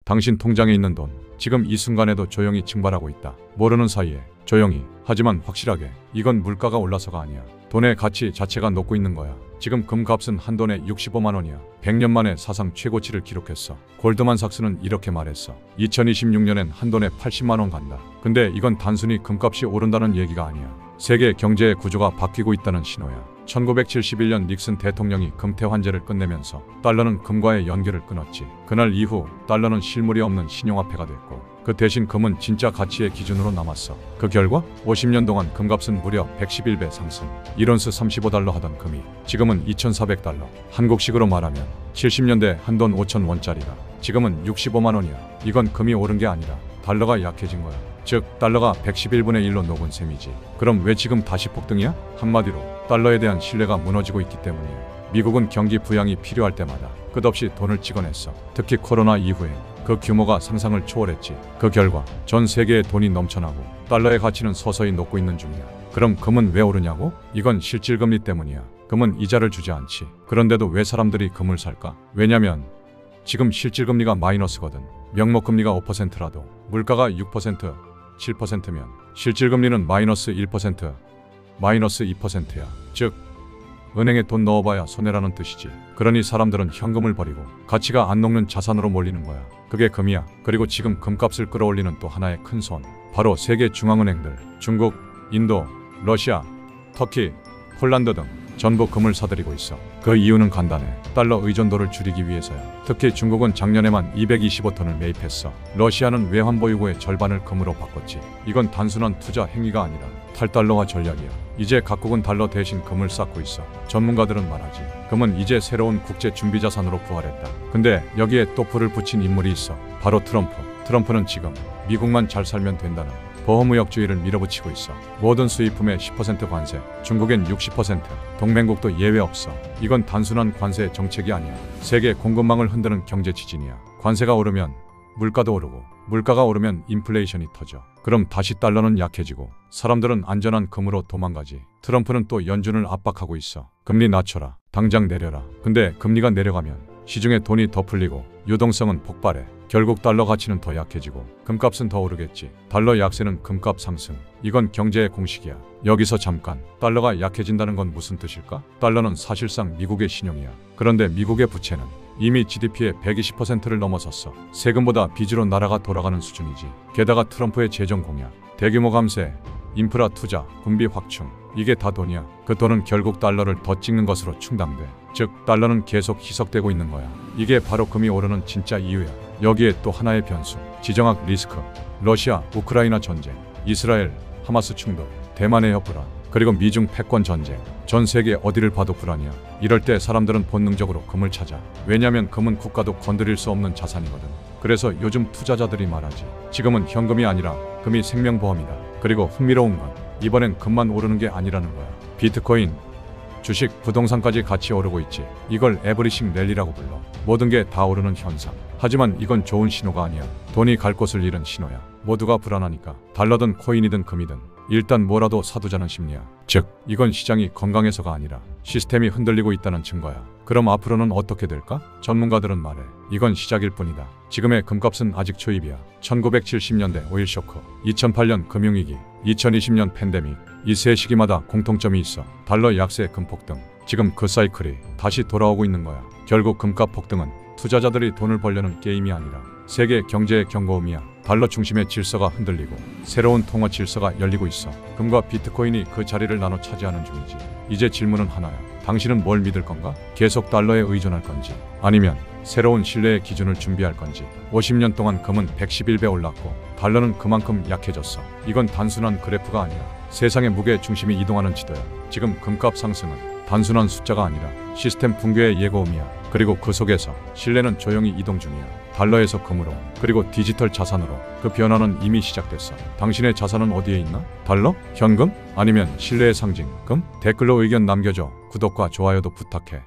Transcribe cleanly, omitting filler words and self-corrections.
당신 통장에 있는 돈 지금 이 순간에도 조용히 증발하고 있다. 모르는 사이에 조용히 하지만 확실하게 이건 물가가 올라서가 아니야. 돈의 가치 자체가 녹고 있는 거야. 지금 금값은 한 돈에 65만 원이야. 100년 만에 사상 최고치를 기록했어. 골드만삭스는 이렇게 말했어. 2026년엔 한 돈에 80만 원 간다. 근데 이건 단순히 금값이 오른다는 얘기가 아니야. 세계 경제의 구조가 바뀌고 있다는 신호야. 1971년 닉슨 대통령이 금태 환제를 끝내면서 달러는 금과의 연결을 끊었지. 그날 이후 달러는 실물이 없는 신용화폐가 됐고 그 대신 금은 진짜 가치의 기준으로 남았어. 그 결과 50년 동안 금값은 무려 111배 상승. 1온스 35달러 하던 금이 지금은 2,400달러. 한국식으로 말하면 70년대 한 돈 5,000원짜리가 지금은 65만 원이야. 이건 금이 오른 게 아니라 달러가 약해진 거야. 즉 달러가 111분의 1로 녹은 셈이지. 그럼 왜 지금 다시 폭등이야? 한마디로 달러에 대한 신뢰가 무너지고 있기 때문이야. 미국은 경기 부양이 필요할 때마다 끝없이 돈을 찍어냈어. 특히 코로나 이후엔 그 규모가 상상을 초월했지. 그 결과 전 세계에 돈이 넘쳐나고 달러의 가치는 서서히 녹고 있는 중이야. 그럼 금은 왜 오르냐고? 이건 실질금리 때문이야. 금은 이자를 주지 않지. 그런데도 왜 사람들이 금을 살까? 왜냐면 지금 실질금리가 마이너스거든. 명목금리가 5%라도 물가가 6%, 7%면 실질금리는 마이너스 1%, 마이너스 2%야. 즉 은행에 돈 넣어봐야 손해라는 뜻이지. 그러니 사람들은 현금을 버리고 가치가 안 녹는 자산으로 몰리는 거야. 그게 금이야. 그리고 지금 금값을 끌어올리는 또 하나의 큰 손. 바로 세계 중앙은행들. 중국, 인도, 러시아, 터키, 폴란드 등 전부 금을 사들이고 있어. 그 이유는 간단해. 달러 의존도를 줄이기 위해서야. 특히 중국은 작년에만 225톤을 매입했어. 러시아는 외환 보유고의 절반을 금으로 바꿨지. 이건 단순한 투자 행위가 아니라 탈달러화 전략이야. 이제 각국은 달러 대신 금을 쌓고 있어. 전문가들은 말하지. 금은 이제 새로운 국제 준비 자산으로 부활했다. 근데 여기에 또 불을 붙인 인물이 있어. 바로 트럼프. 트럼프는 지금 미국만 잘 살면 된다는 보호무역주의를 밀어붙이고 있어. 모든 수입품에 10% 관세, 중국엔 60%, 동맹국도 예외 없어. 이건 단순한 관세 정책이 아니야. 세계 공급망을 흔드는 경제 지진이야. 관세가 오르면 물가도 오르고 물가가 오르면 인플레이션이 터져. 그럼 다시 달러는 약해지고 사람들은 안전한 금으로 도망가지. 트럼프는 또 연준을 압박하고 있어. 금리 낮춰라. 당장 내려라. 근데 금리가 내려가면 시중에 돈이 더 풀리고 유동성은 폭발해. 결국 달러 가치는 더 약해지고 금값은 더 오르겠지. 달러 약세는 금값 상승. 이건 경제의 공식이야. 여기서 잠깐. 달러가 약해진다는 건 무슨 뜻일까? 달러는 사실상 미국의 신용이야. 그런데 미국의 부채는 이미 GDP의 120%를 넘어섰어. 세금보다 빚으로 나라가 돌아가는 수준이지. 게다가 트럼프의 재정 공약, 대규모 감세, 인프라 투자, 군비 확충. 이게 다 돈이야. 그 돈은 결국 달러를 더 찍는 것으로 충당돼. 즉 달러는 계속 희석되고 있는 거야. 이게 바로 금이 오르는 진짜 이유야. 여기에 또 하나의 변수, 지정학 리스크. 러시아, 우크라이나 전쟁, 이스라엘, 하마스 충돌, 대만의 혁불안, 그리고 미중 패권 전쟁. 전 세계 어디를 봐도 불안이야. 이럴 때 사람들은 본능적으로 금을 찾아. 왜냐면 금은 국가도 건드릴 수 없는 자산이거든. 그래서 요즘 투자자들이 말하지. 지금은 현금이 아니라 금이 생명보험이다. 그리고 흥미로운 건 이번엔 금만 오르는 게 아니라는 거야. 비트코인, 주식, 부동산까지 같이 오르고 있지. 이걸 에브리싱 랠리라고 불러. 모든 게 다 오르는 현상. 하지만 이건 좋은 신호가 아니야. 돈이 갈 곳을 잃은 신호야. 모두가 불안하니까 달러든 코인이든 금이든 일단 뭐라도 사두자는 심리야. 즉 이건 시장이 건강해서가 아니라 시스템이 흔들리고 있다는 증거야. 그럼 앞으로는 어떻게 될까? 전문가들은 말해. 이건 시작일 뿐이다. 지금의 금값은 아직 초입이야. 1970년대 오일 쇼크, 2008년 금융위기, 2020년 팬데믹. 이 세 시기마다 공통점이 있어. 달러 약세, 금 폭등. 지금 그 사이클이 다시 돌아오고 있는 거야. 결국 금값 폭등은 투자자들이 돈을 벌려는 게임이 아니라 세계 경제의 경고음이야. 달러 중심의 질서가 흔들리고 새로운 통화 질서가 열리고 있어. 금과 비트코인이 그 자리를 나눠 차지하는 중이지. 이제 질문은 하나야. 당신은 뭘 믿을 건가? 계속 달러에 의존할 건지 아니면 새로운 신뢰의 기준을 준비할 건지. 50년 동안 금은 111배 올랐고 달러는 그만큼 약해졌어. 이건 단순한 그래프가 아니야. 세상의 무게 중심이 이동하는 지도야. 지금 금값 상승은 단순한 숫자가 아니라 시스템 붕괴의 예고음이야. 그리고 그 속에서 신뢰는 조용히 이동 중이야. 달러에서 금으로, 그리고 디지털 자산으로. 그 변화는 이미 시작됐어. 당신의 자산은 어디에 있나? 달러? 현금? 아니면 신뢰의 상징, 금? 댓글로 의견 남겨줘. 구독과 좋아요도 부탁해.